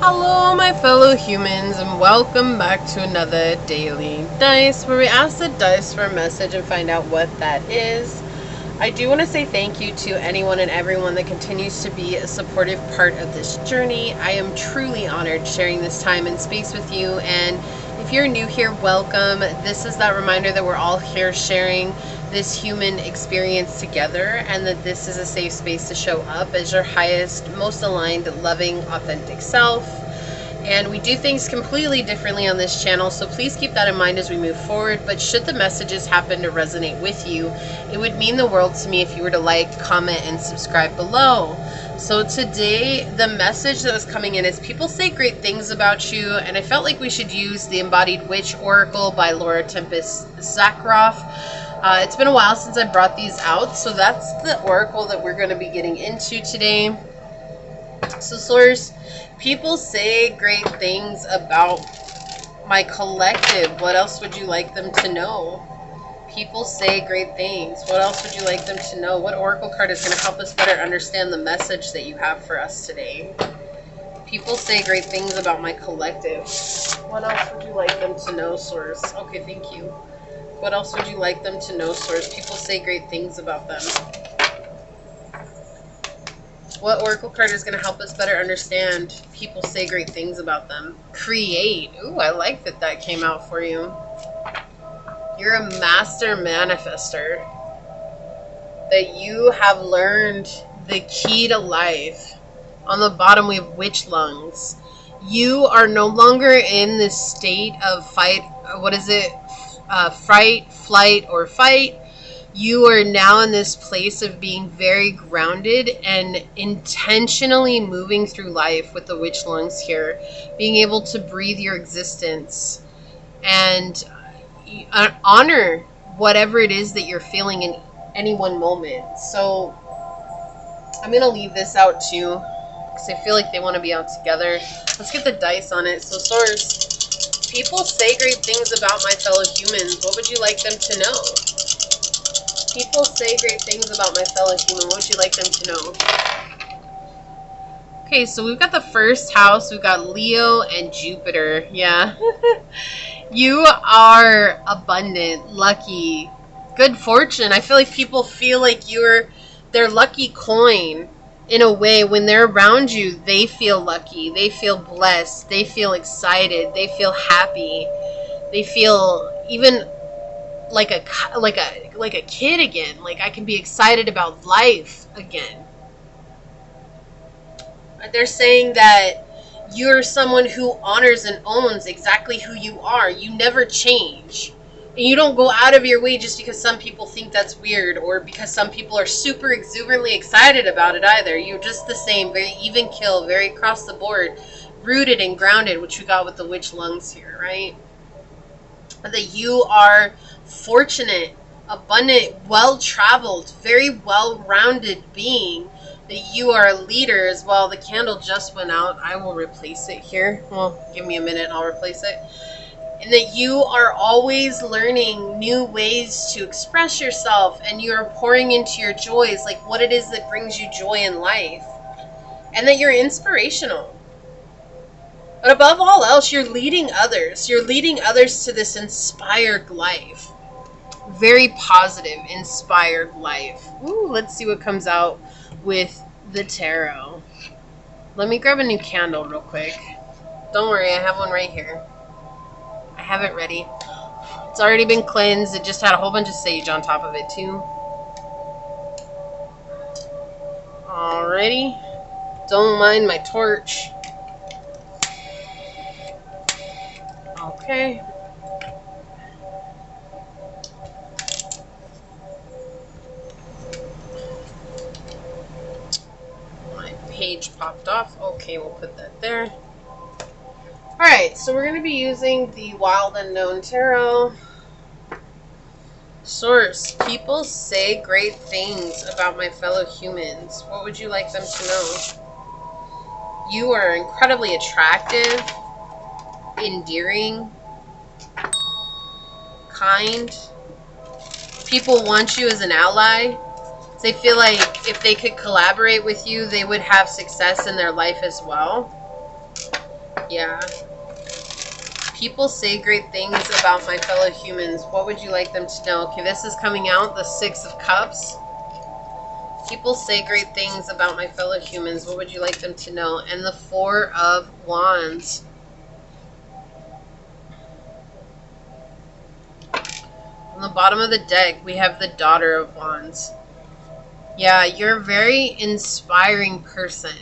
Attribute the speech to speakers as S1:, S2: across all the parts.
S1: Hello, my fellow humans, and welcome back to another Daily Dice, where we ask the dice for a message and find out what that is. I do want to say thank you to anyone and everyone that continues to be a supportive part of this journey. I am truly honored sharing this time and space with you, and if you're new here, welcome. This is that reminder that we're all here sharing this human experience together, and that this is a safe space to show up as your highest, most aligned, loving, authentic self. And we do things completely differently on this channel, so please keep that in mind as we move forward. But should the messages happen to resonate with you, it would mean the world to me if you were to like, comment, and subscribe below. So today, the message that was coming in is people say great things about you, and I felt like we should use the Embodied Witch Oracle by Laura Tempest Zakroff. It's been a while since I brought these out, so that's the oracle that we're going to be getting into today. So Source, people say great things about my collective. What else would you like them to know? People say great things. What else would you like them to know? What oracle card is going to help us better understand the message that you have for us today? People say great things about my collective. What else would you like them to know, Source? Okay, thank you. What else would you like them to know, Source? People say great things about them. What oracle card is going to help us better understand people say great things about them? Create. Ooh, I like that that came out for you. You're a master manifester. That you have learned the key to life. On the bottom we have witch lungs. You are no longer in this state of fight. What is it? Fright, flight, or fight. You are now in this place of being very grounded and intentionally moving through life with the witch lungs here, being able to breathe your existence and honor whatever it is that you're feeling in any one moment. So I'm going to leave this out too, because I feel like they want to be out together. Let's get the dice on it. So Source, people say great things about my fellow humans. What would you like them to know? People say great things about my fellow human. What would you like them to know? Okay, so we've got the first house. We've got Leo and Jupiter. Yeah. You are abundant, lucky, good fortune. I feel like people feel like you're their lucky coin in a way. When they're around you, they feel lucky. They feel blessed. They feel excited. They feel happy. They feel even like a kid again. Like I can be excited about life again. They're saying that you're someone who honors and owns exactly who you are. You never change. And you don't go out of your way just because some people think that's weird, or because some people are super exuberantly excited about it either. You're just the same, very even kill, very across the board, rooted and grounded, which we got with the witch lungs here, right? That you are fortunate, abundant, well-traveled, very well-rounded being, that you are a leader as well. The candle just went out. I will replace it here. Well, give me a minute and I'll replace it. And that you are always learning new ways to express yourself, and you are pouring into your joys, like what it is that brings you joy in life. And that you're inspirational. But above all else, you're leading others. You're leading others to this inspired life. Very positive, inspired life. Ooh, let's see what comes out with the tarot. Let me grab a new candle real quick. Don't worry, I have one right here. I have it ready. It's already been cleansed. It just had a whole bunch of sage on top of it too. Alrighty. Don't mind my torch. Okay. My page popped off. Okay, we'll put that there. Alright, so we're going to be using the Wild Unknown Tarot. Source, people say great things about my fellow humans. What would you like them to know? You are incredibly attractive, endearing, kind. People want you as an ally. They feel like if they could collaborate with you, they would have success in their life as well. Yeah. People say great things about my fellow humans. What would you like them to know? Okay, this is coming out, the Six of Cups. People say great things about my fellow humans. What would you like them to know? And the Four of Wands. On the bottom of the deck, we have the Daughter of Wands. Yeah, you're a very inspiring person.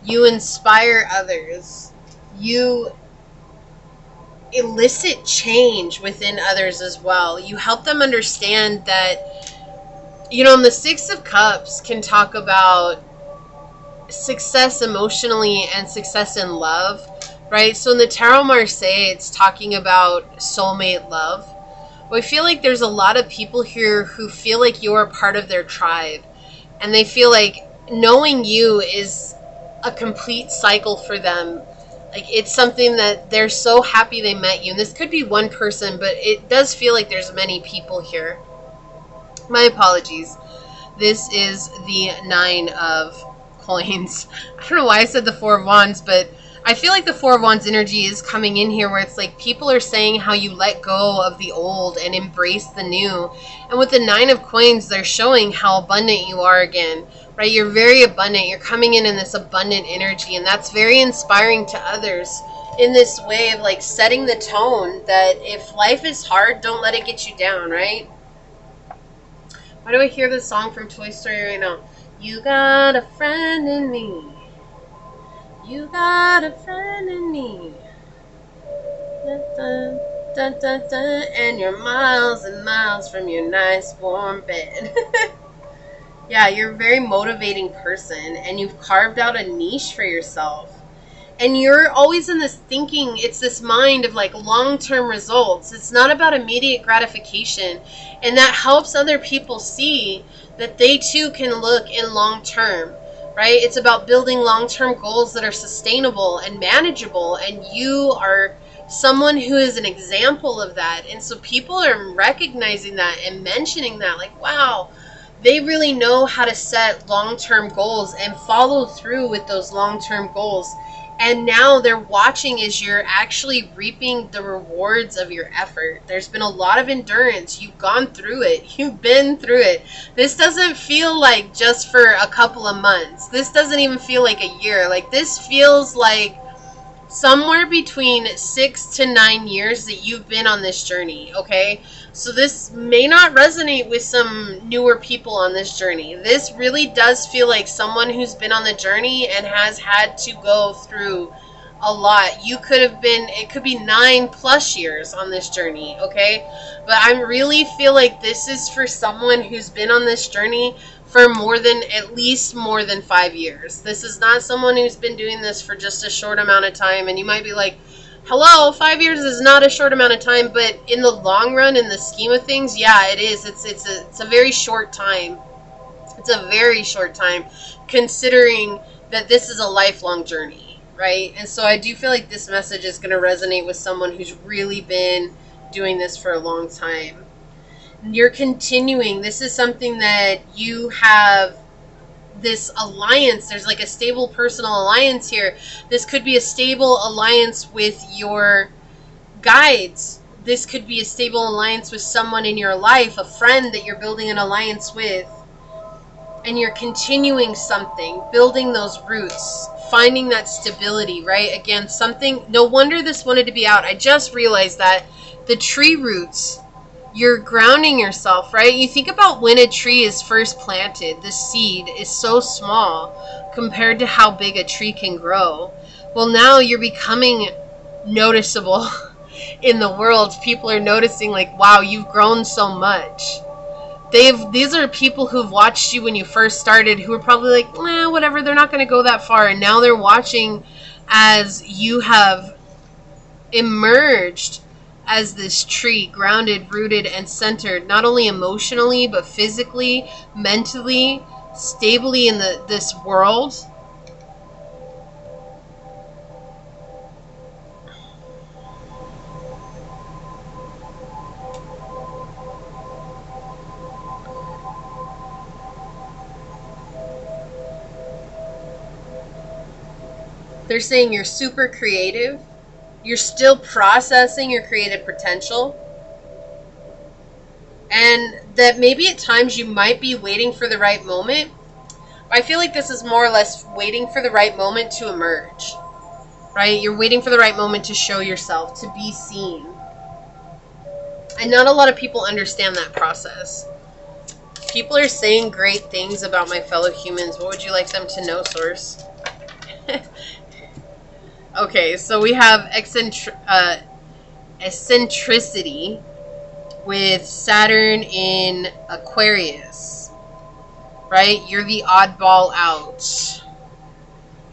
S1: You inspire others. You elicit change within others as well. You help them understand that, you know, the Six of Cups can talk about success emotionally and success in love, right? So in the Tarot Marseille, it's talking about soulmate love. Well, I feel like there's a lot of people here who feel like you're part of their tribe, and they feel like knowing you is a complete cycle for them. Like, it's something that they're so happy they met you. And this could be one person, but it does feel like there's many people here. My apologies. This is the Nine of Coins. I don't know why I said the Four of Wands, but I feel like the Four of Wands energy is coming in here where it's like people are saying how you let go of the old and embrace the new. And with the Nine of Coins, they're showing how abundant you are again, right? You're very abundant. You're coming in this abundant energy, and that's very inspiring to others in this way of like setting the tone that if life is hard, don't let it get you down, right? Why do I hear this song from Toy Story right now? You got a friend in me. You got a friend in me. Dun, dun, dun, dun, dun, and you're miles and miles from your nice warm bed. Yeah, you're a very motivating person, and you've carved out a niche for yourself. And you're always in this thinking, it's this mind of like long-term results. It's not about immediate gratification. And that helps other people see that they too can look in long-term, right? It's about building long-term goals that are sustainable and manageable. And you are someone who is an example of that. And so people are recognizing that and mentioning that, like, wow, they really know how to set long-term goals and follow through with those long-term goals. And now they're watching as you're actually reaping the rewards of your effort. There's been a lot of endurance. You've gone through it. You've been through it. This doesn't feel like just for a couple of months. This doesn't even feel like a year. Like, this feels like somewhere between 6 to 9 years that you've been on this journey, okay? So this may not resonate with some newer people on this journey. This really does feel like someone who's been on the journey and has had to go through a lot. You could have been, it could be 9+ years on this journey, okay? But I really feel like this is for someone who's been on this journey for at least more than 5 years. This is not someone who's been doing this for just a short amount of time. And you might be like, hello, 5 years is not a short amount of time, but in the long run, in the scheme of things, yeah, it is. It's a very short time. It's a very short time, considering that this is a lifelong journey, right? And so I do feel like this message is going to resonate with someone who's really been doing this for a long time. You're continuing. This is something that you have this alliance. There's like a stable personal alliance here. This could be a stable alliance with your guides. This could be a stable alliance with someone in your life, a friend that you're building an alliance with. And you're continuing something, building those roots, finding that stability, right? Again, something, no wonder this wanted to be out. I just realized that the tree roots, you're grounding yourself, right? You think about when a tree is first planted, the seed is so small compared to how big a tree can grow. Well, now you're becoming noticeable in the world. People are noticing, like, wow, you've grown so much. These are people who've watched you when you first started, who are probably like, whatever, they're not going to go that far. And now they're watching as you have emerged as this tree, grounded, rooted, and centered, not only emotionally, but physically, mentally, stably in this world. They're saying you're super creative. You're still processing your creative potential. And that maybe at times you might be waiting for the right moment. I feel like this is more or less waiting for the right moment to emerge. Right? You're waiting for the right moment to show yourself, to be seen. And not a lot of people understand that process. People are saying great things about my fellow humans. What would you like them to know, Source? Okay, so we have eccentricity with Saturn in Aquarius. Right? You're the oddball out.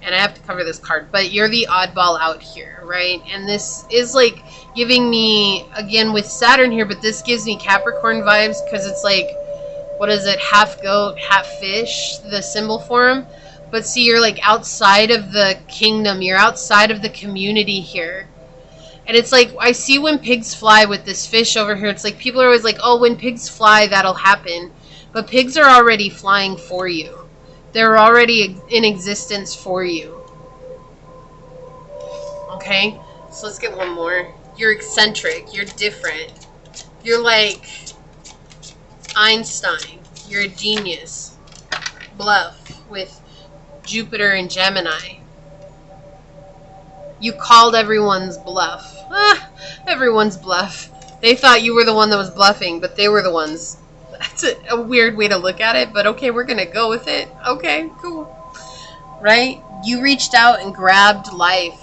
S1: And I have to cover this card, but you're the oddball out here, right? And this is like giving me, again with Saturn here, but this gives me Capricorn vibes because it's like, what is it, half goat, half fish, the symbol form. But see, you're like outside of the kingdom, you're outside of the community here. And it's like, I see when pigs fly with this fish over here, it's like people are always like, oh, when pigs fly, that'll happen. But pigs are already flying for you. They're already in existence for you. Okay? So let's get one more. You're eccentric. You're different. You're like Einstein. You're a genius. Bluff with Jupiter and Gemini. You called everyone's bluff. Everyone's bluff. They thought you were the one that was bluffing, but they were the ones. That's a weird way to look at it, but okay, we're going to go with it. Okay, cool. Right? You reached out and grabbed life.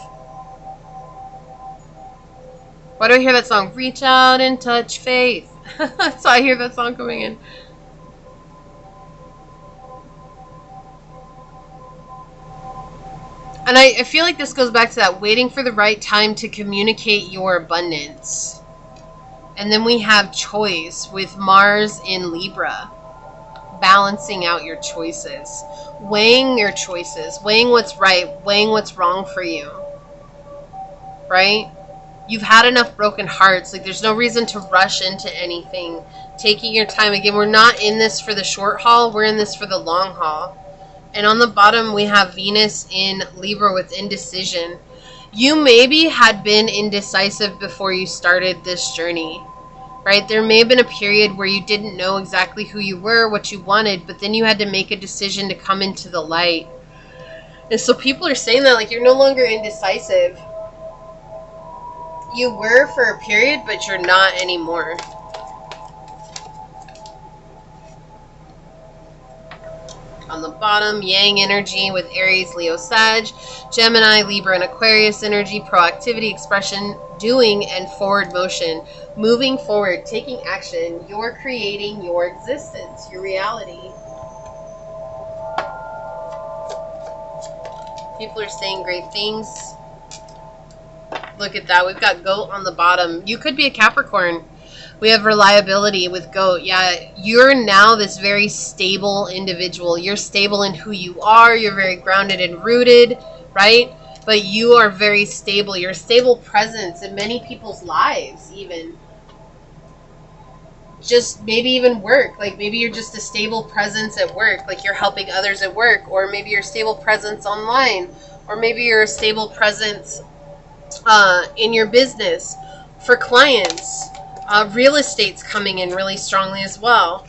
S1: Why do I hear that song? Reach out and touch faith. So I hear that song coming in. And I feel like this goes back to that waiting for the right time to communicate your abundance. And then we have choice with Mars in Libra. Balancing out your choices. Weighing your choices. Weighing what's right. Weighing what's wrong for you. Right? You've had enough broken hearts. Like, there's no reason to rush into anything. Taking your time. Again, we're not in this for the short haul. We're in this for the long haul. And on the bottom, we have Venus in Libra with indecision. You maybe had been indecisive before you started this journey, right? There may have been a period where you didn't know exactly who you were, what you wanted, but then you had to make a decision to come into the light. And so people are saying that, like, you're no longer indecisive. You were for a period, but you're not anymore. On the bottom, Yang energy with Aries, Leo, Sag, Gemini, Libra, and Aquarius energy, proactivity, expression, doing, and forward motion. Moving forward, taking action. You're creating your existence, your reality. People are saying great things. Look at that. We've got Goat on the bottom. You could be a Capricorn. We have reliability with Goat. Yeah, you're now this very stable individual. You're stable in who you are. You're very grounded and rooted, right? But you are very stable. You're a stable presence in many people's lives, even. Just maybe even work. Like, maybe you're just a stable presence at work. Like, you're helping others at work. Or maybe you're a stable presence online. Or maybe you're a stable presence in your business for clients. Real estate's coming in really strongly as well.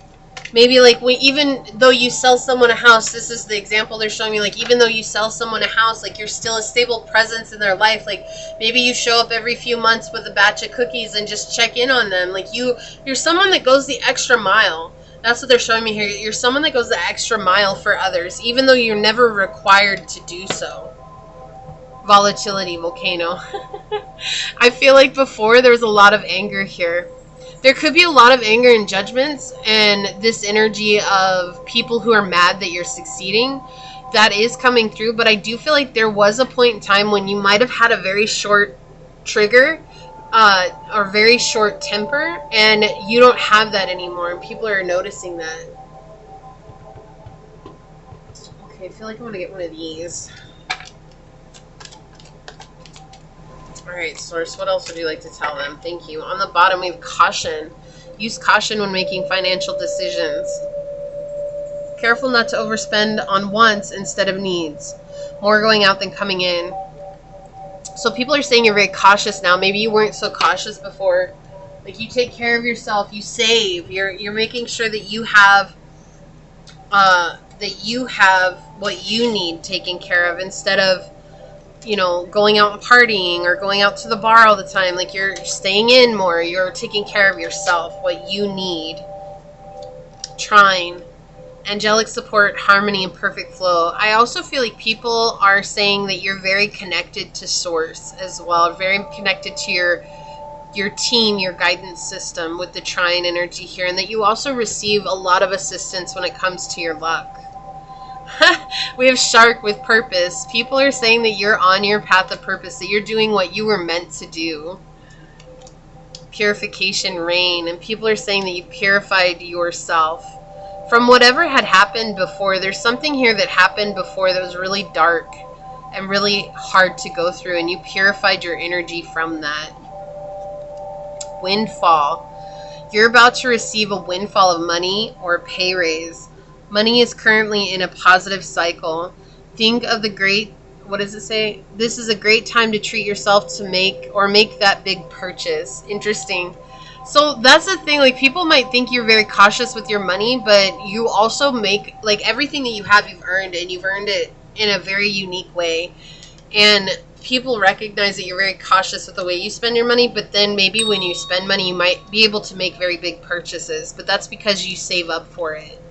S1: Maybe like even though you sell someone a house, this is the example they're showing me, like even though you sell someone a house, like you're still a stable presence in their life. Like maybe you show up every few months with a batch of cookies and just check in on them. Like you're someone that goes the extra mile. That's what they're showing me here. You're someone that goes the extra mile for others, even though you're never required to do so. Volatility, volcano. I feel like before there was a lot of anger here. There could be a lot of anger and judgments and this energy of people who are mad that you're succeeding. That is coming through, but I do feel like there was a point in time when you might have had a very short trigger or very short temper, and you don't have that anymore, and people are noticing that. Okay, I feel like I want to get one of these. Alright, Source, what else would you like to tell them? Thank you. On the bottom, we have caution. Use caution when making financial decisions. Careful not to overspend on wants instead of needs. More going out than coming in. So people are saying you're very cautious now. Maybe you weren't so cautious before. Like, you take care of yourself, you save, you're making sure that you have what you need taken care of, instead of, going out and partying or going out to the bar all the time. Like, you're staying in more, you're taking care of yourself, what you need. Trine, angelic support, harmony, and perfect flow. I also feel like people are saying that you're very connected to source as well, very connected to your team, your guidance system with the trine energy here, and that you also receive a lot of assistance when it comes to your luck. We have shark with purpose. People are saying that you're on your path of purpose, that you're doing what you were meant to do. Purification, rain, and people are saying that you purified yourself from whatever had happened before. There's something here that happened before that was really dark and really hard to go through, and you purified your energy from that. Windfall. You're about to receive a windfall of money or a pay raise. Money is currently in a positive cycle. Think of the great, what does it say? This is a great time to treat yourself to make that big purchase. Interesting. So that's the thing, like, people might think you're very cautious with your money, but you also make, like, everything that you have, you've earned, and you've earned it in a very unique way. And people recognize that you're very cautious with the way you spend your money, but then maybe when you spend money, you might be able to make very big purchases, but that's because you save up for it.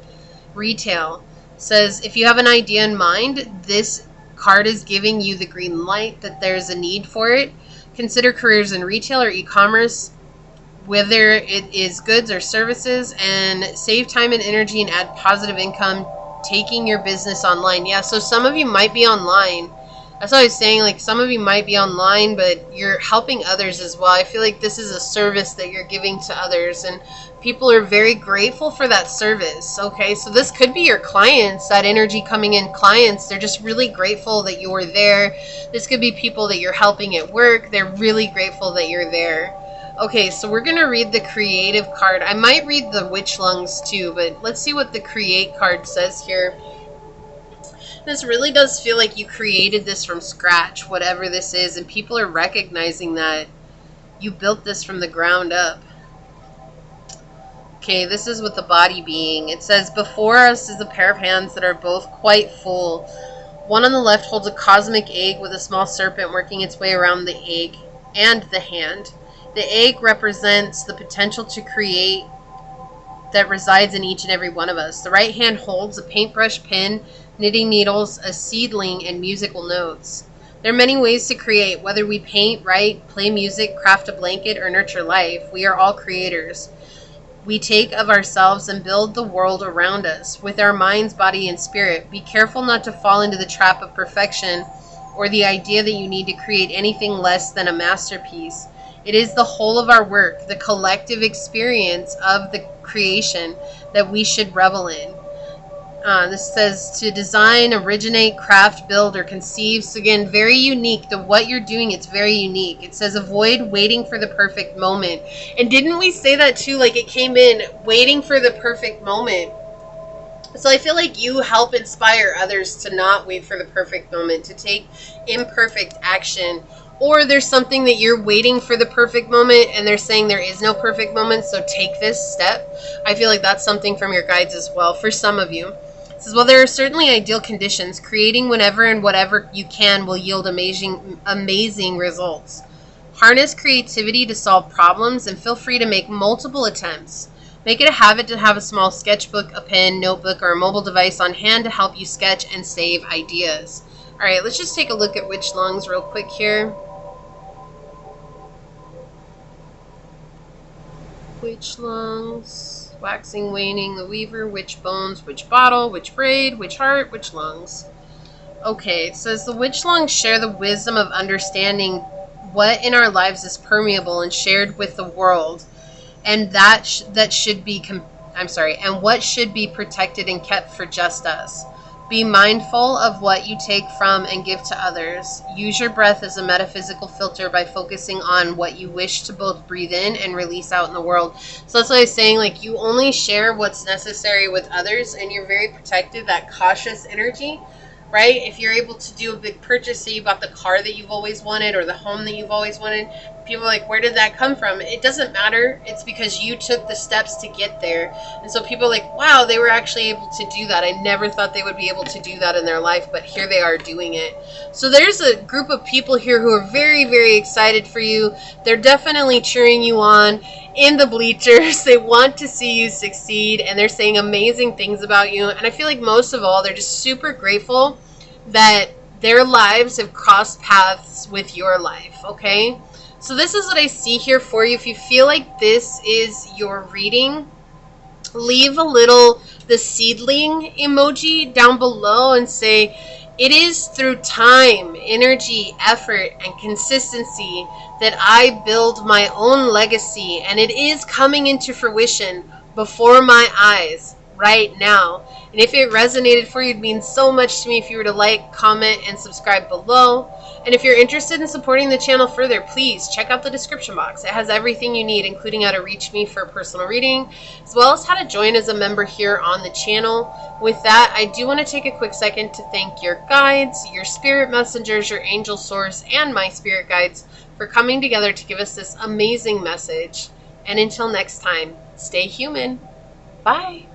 S1: Retail says, if you have an idea in mind, this card is giving you the green light that there's a need for it. Consider careers in retail or e-commerce, whether it is goods or services, and save time and energy and add positive income taking your business online. Yeah, so some of you might be online. That's what I was saying, like, some of you might be online, but you're helping others as well. I feel like this is a service that you're giving to others, and people are very grateful for that service. Okay, so this could be your clients, that energy coming in. Clients, they're just really grateful that you're there. This could be people that you're helping at work. They're really grateful that you're there. Okay, so we're going to read the creative card. I might read the witch lungs too, but let's see what the create card says here. This really does feel like you created this from scratch, whatever this is, and people are recognizing that you built this from the ground up. Okay, this is with the body being. It says, before us is a pair of hands that are both quite full. One on the left holds a cosmic egg with a small serpent working its way around the egg and the hand. The egg represents the potential to create that resides in each and every one of us. The right hand holds a paintbrush, pen, knitting needles, a seedling, and musical notes. There are many ways to create. Whether we paint, write, play music, craft a blanket, or nurture life, we are all creators. We take of ourselves and build the world around us with our minds, body, and spirit. Be careful not to fall into the trap of perfection or the idea that you need to create anything less than a masterpiece. It is the whole of our work, the collective experience of the creation, that we should revel in. This says to design, originate, craft, build, or conceive. So again, very unique. What you're doing, it's very unique. It says avoid waiting for the perfect moment. And didn't we say that too? Like, it came in, waiting for the perfect moment. So I feel like you help inspire others to not wait for the perfect moment, to take imperfect action. Or there's something that you're waiting for the perfect moment and they're saying there is no perfect moment, so take this step. I feel like that's something from your guides as well for some of you. It says, well, there are certainly ideal conditions. Creating whenever and whatever you can will yield amazing results. Harness creativity to solve problems and feel free to make multiple attempts. Make it a habit to have a small sketchbook, a pen, notebook, or a mobile device on hand to help you sketch and save ideas. All right, let's just take a look at witch lungs real quick here. Witch lungs, waxing, waning, the weaver, witch bones, witch bottle, witch braid, witch heart, witch lungs. Okay, it says the witch lungs share the wisdom of understanding what in our lives is permeable and shared with the world, and and what should be protected and kept for just us. Be mindful of what you take from and give to others. Use your breath as a metaphysical filter by focusing on what you wish to both breathe in and release out in the world. So that's what I was saying, like, you only share what's necessary with others, and you're very protective, that cautious energy, right? If you're able to do a big purchase, say you bought the car that you've always wanted or the home that you've always wanted, people are like, where did that come from? It doesn't matter. It's because you took the steps to get there. And so people are like, wow, they were actually able to do that. I never thought they would be able to do that in their life, but here they are doing it. So there's a group of people here who are very, very excited for you. They're definitely cheering you on in the bleachers. They want to see you succeed, and they're saying amazing things about you. And I feel like most of all, they're just super grateful that their lives have crossed paths with your life, okay? So this is what I see here for you. If you feel like this is your reading, leave a little the seedling emoji down below and say, it is through time, energy, effort, and consistency that I build my own legacy, and it is coming into fruition before my eyes right now. And if it resonated for you, it'd mean so much to me if you were to like, comment, and subscribe below. And if you're interested in supporting the channel further, please check out the description box. It has everything you need, including how to reach me for a personal reading, as well as how to join as a member here on the channel. With that, I do want to take a quick second to thank your guides, your spirit messengers, your angel source, and my spirit guides for coming together to give us this amazing message. And until next time, stay human. Bye.